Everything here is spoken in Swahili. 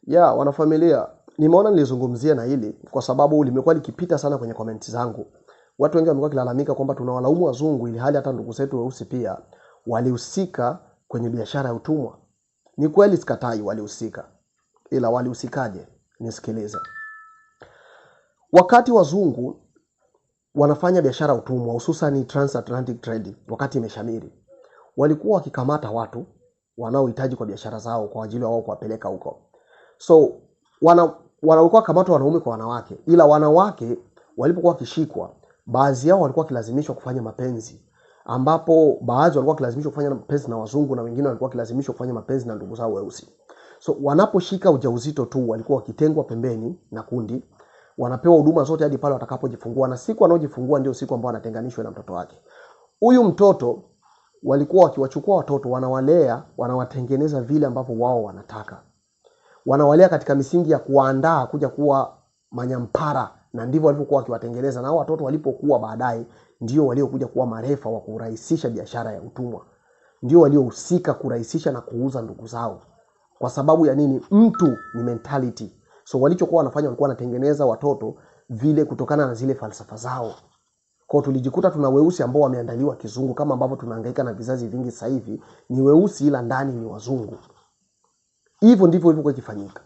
Ya, wanafamilia, nimeona nilizungumzia na hili kwa sababu limekuwa likipita sana kwenye comments zangu. Watu wengi wamekuwa kilalamika kwamba tunawalaumu wazungu ili hali hata ndugu zetu weusi pia walihusika kwenye biashara ya utumwa. Ni kweli sikatai walihusika. Ila walihusikaje? Nisikilize. Wakati wazungu wanafanya biashara ya utumwa, hususan transatlantic trade, wakati imeshamiri, walikuwa wakikamata watu wanaohitaji kwa biashara zao kwa ajili ya wao kuwapeleka huko. So walikuwa kamata wanaume kwa wanawake, ila wanawake walipokuwa wakishikwa, baadhi yao walikuwa kilazimishwa kufanya mapenzi, ambapo baadhi walikuwa kilazimishwa kufanya mapenzi na wazungu na wengine walikuwa kilazimishwa kufanya mapenzi na ndugu zao weusi. So wanaposhika ujauzito tu walikuwa wakitengwa pembeni na kundi, wanapewa huduma zote hadi pale watakapojifungua, na siku wanaojifungua ndio siku ambayo anatenganishwa na mtoto wake. Huyu mtoto walikuwa wakiwachukua watoto, wanawalea, wanawatengeneza vile ambavyo wao wanataka. Wanawalea katika misingi ya kuandaa kuja kuwa manyampara, na ndivyo walivyokuwa wakiwatengeneza, na hao watoto walipokuwa baadaye ndio waliokuja kuwa marefa wa kurahisisha biashara ya utumwa. Ndio waliohusika kurahisisha na kuuza ndugu zao. Kwa sababu ya nini? Mtu ni mentality. So walichokuwa wanafanya walikuwa wanatengeneza watoto vile kutokana na zile falsafa zao. Kwa tulijikuta tuna weusi ambao wameandaliwa kizungu, kama ambavyo tunahangaika na vizazi vingi sasa hivi ni weusi ila ndani ni wazungu. Hivyo ndivyo ilivyokuwa ikifanyika.